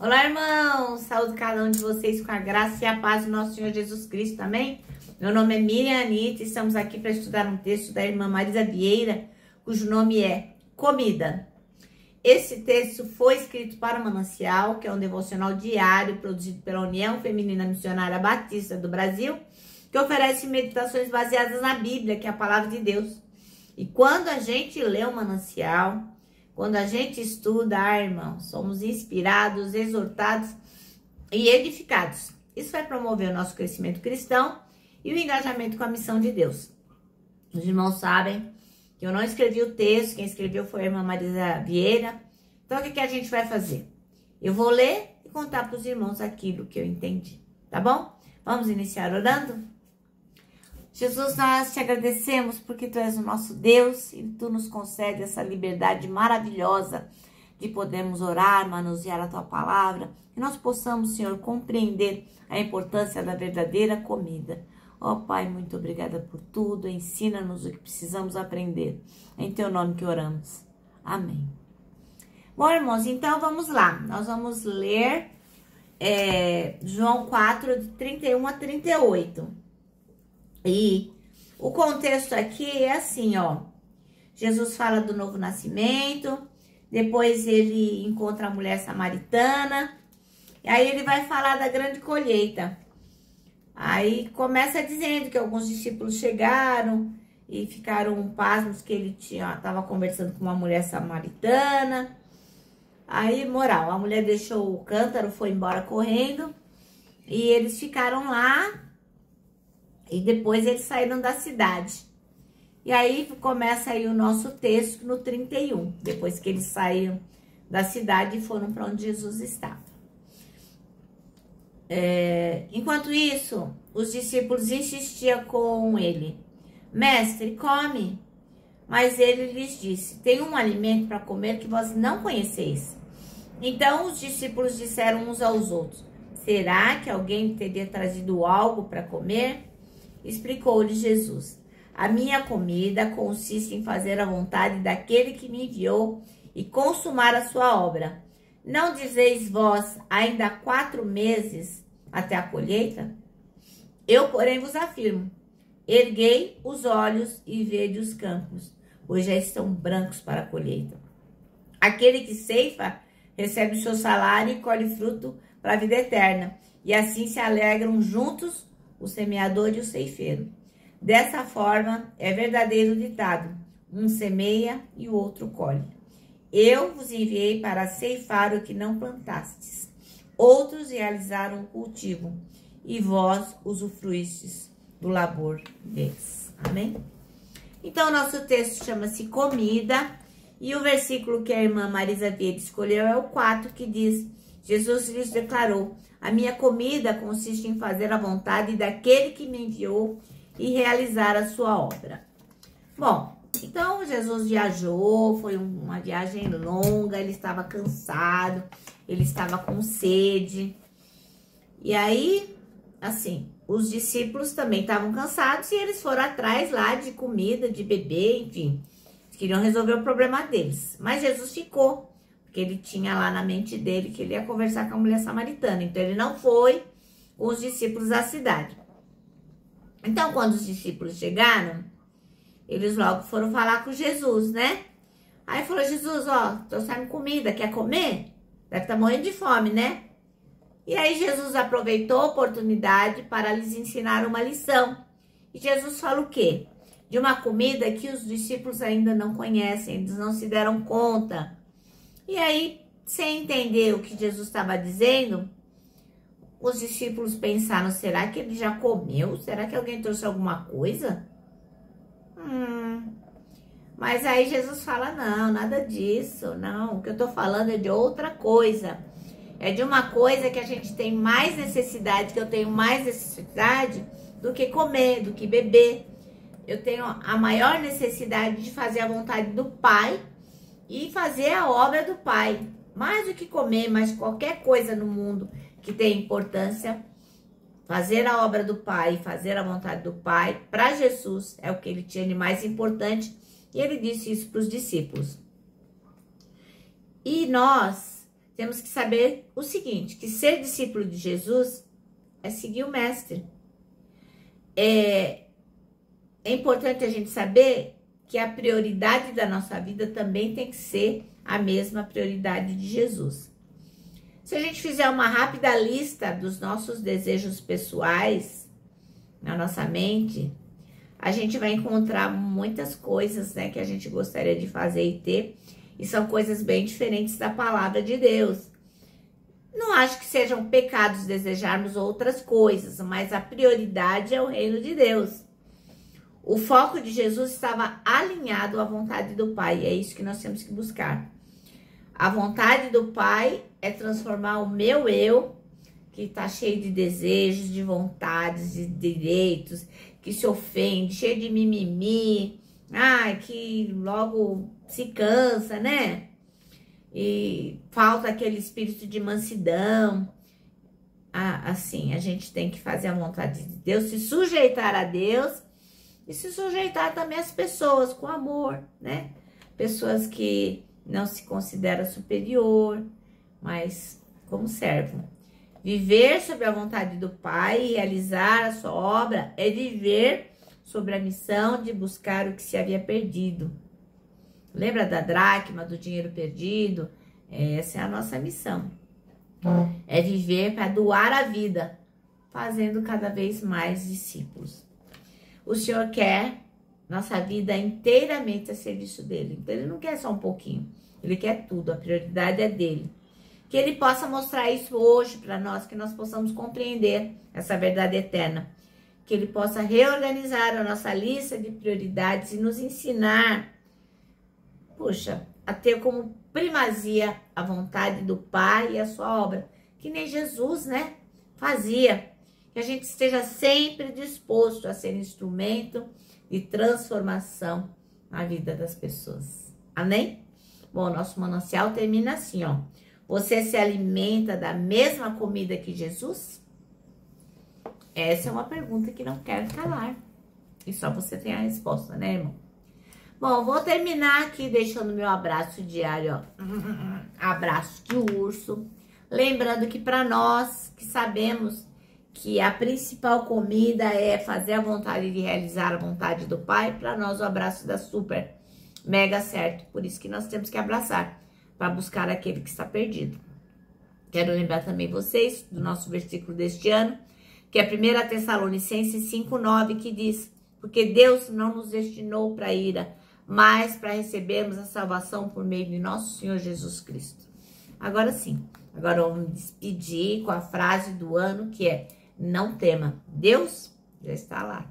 Olá, irmãos! Saúde cada um de vocês com a graça e a paz do nosso Senhor Jesus Cristo, amém? Meu nome é Miriam Anitta e estamos aqui para estudar um texto da irmã Marisa Vieira, cujo nome é Comida. Esse texto foi escrito para o Manancial, que é um devocional diário produzido pela União Feminina Missionária Batista do Brasil, que oferece meditações baseadas na Bíblia, que é a palavra de Deus. E quando a gente lê o Manancial, quando a gente estuda, irmãos, somos inspirados, exortados e edificados. Isso vai promover o nosso crescimento cristão e o engajamento com a missão de Deus. Os irmãos sabem que eu não escrevi o texto, quem escreveu foi a irmã Marisa Vieira. Então, o que a gente vai fazer? Eu vou ler e contar para os irmãos aquilo que eu entendi, tá bom? Vamos iniciar orando? Jesus, nós te agradecemos porque Tu és o nosso Deus e Tu nos concede essa liberdade maravilhosa de podermos orar, manusear a Tua palavra, que nós possamos, Senhor, compreender a importância da verdadeira comida. Ó Pai, muito obrigada por tudo, ensina-nos o que precisamos aprender. É em Teu nome que oramos. Amém. Bom, irmãos, então vamos lá. Nós vamos ler João 4, de 31 a 38. E o contexto aqui é assim, ó. Jesus fala do novo nascimento, depois ele encontra a mulher samaritana, e aí ele vai falar da grande colheita. Aí começa dizendo que alguns discípulos chegaram e ficaram pasmos que ele estava conversando com uma mulher samaritana. Aí, moral, a mulher deixou o cântaro, foi embora correndo, e eles ficaram lá. E depois eles saíram da cidade. E aí começa aí o nosso texto no 31. Depois que eles saíram da cidade e foram para onde Jesus estava. Enquanto isso, os discípulos insistiam com ele. Mestre, come. Mas ele lhes disse, tem um alimento para comer que vós não conheceis. Então os discípulos disseram uns aos outros, será que alguém teria trazido algo para comer? Explicou-lhe Jesus, a minha comida consiste em fazer a vontade daquele que me enviou e consumar a sua obra. Não dizeis vós, ainda há 4 meses até a colheita? Eu, porém, vos afirmo, erguei os olhos e vede os campos, pois já estão brancos para a colheita. Aquele que ceifa recebe o seu salário e colhe fruto para a vida eterna, e assim se alegram juntos o semeador e o ceifeiro. Dessa forma, é verdadeiro ditado, um semeia e o outro colhe. Eu vos enviei para ceifar o que não plantastes. Outros realizaram o cultivo, e vós usufruístes do labor deles. Amém? Então, nosso texto chama-se Comida, e o versículo que a irmã Marisa Vieira escolheu é o 4, que diz, Jesus lhes declarou, a minha comida consiste em fazer a vontade daquele que me enviou e realizar a sua obra. Bom, então Jesus viajou, foi uma viagem longa, ele estava cansado, ele estava com sede. E aí, assim, os discípulos também estavam cansados e eles foram atrás lá de comida, de beber, enfim. Eles queriam resolver o problema deles. Mas Jesus ficou. Porque ele tinha lá na mente dele que ele ia conversar com a mulher samaritana. Então, ele não foi com os discípulos à cidade. Então, quando os discípulos chegaram, eles logo foram falar com Jesus, né? Aí falou, Jesus, ó, trouxeram comida, quer comer? Deve estar morrendo de fome, né? E aí, Jesus aproveitou a oportunidade para lhes ensinar uma lição. E Jesus fala o quê? De uma comida que os discípulos ainda não conhecem, eles não se deram conta. E aí, sem entender o que Jesus estava dizendo, os discípulos pensaram, será que ele já comeu? Será que alguém trouxe alguma coisa? Mas aí Jesus fala, não, nada disso, não. O que eu tô falando é de outra coisa. É de uma coisa que a gente tem mais necessidade, que eu tenho mais necessidade do que comer, do que beber. Eu tenho a maior necessidade de fazer a vontade do Pai, e fazer a obra do Pai. Mais do que comer, mas qualquer coisa no mundo que tenha importância, fazer a obra do Pai, fazer a vontade do Pai, para Jesus é o que ele tinha de mais importante. E ele disse isso para os discípulos. E nós temos que saber o seguinte, que ser discípulo de Jesus é seguir o mestre. É importante a gente saber que a prioridade da nossa vida também tem que ser a mesma prioridade de Jesus. Se a gente fizer uma rápida lista dos nossos desejos pessoais na nossa mente, a gente vai encontrar muitas coisas, né, que a gente gostaria de fazer e ter, e são coisas bem diferentes da palavra de Deus. Não acho que sejam pecados desejarmos outras coisas, mas a prioridade é o reino de Deus. O foco de Jesus estava alinhado à vontade do Pai, e é isso que nós temos que buscar. A vontade do Pai é transformar o meu eu, que está cheio de desejos, de vontades, de direitos, que se ofende, cheio de mimimi, que logo se cansa, né? E falta aquele espírito de mansidão. Assim, a gente tem que fazer a vontade de Deus, se sujeitar a Deus e se sujeitar também às pessoas com amor, né? Pessoas que não se consideram superior, mas como servo. Viver sobre a vontade do Pai e realizar a sua obra é viver sobre a missão de buscar o que se havia perdido. Lembra da dracma, do dinheiro perdido? Essa é a nossa missão. É viver para doar a vida, fazendo cada vez mais discípulos. O Senhor quer nossa vida inteiramente a serviço dele. Então, ele não quer só um pouquinho. Ele quer tudo. A prioridade é dele. Que ele possa mostrar isso hoje para nós, que nós possamos compreender essa verdade eterna. Que ele possa reorganizar a nossa lista de prioridades e nos ensinar, a ter como primazia a vontade do Pai e a sua obra. Que nem Jesus, né, fazia. Que a gente esteja sempre disposto a ser instrumento de transformação na vida das pessoas. Amém? Bom, nosso manancial termina assim, ó. Você se alimenta da mesma comida que Jesus? Essa é uma pergunta que não quero calar. E só você tem a resposta, né, irmão? Bom, vou terminar aqui deixando meu abraço diário, ó. Abraço de urso. Lembrando que para nós que sabemos que a principal comida é fazer a vontade de realizar a vontade do Pai, para nós o abraço dá super, mega certo. Por isso que nós temos que abraçar, para buscar aquele que está perdido. Quero lembrar também vocês do nosso versículo deste ano, que é 1 Tessalonicenses 5:9, que diz: porque Deus não nos destinou para a ira, mas para recebermos a salvação por meio de nosso Senhor Jesus Cristo. Agora sim, agora eu vou me despedir com a frase do ano, que é: não tema, Deus já está lá.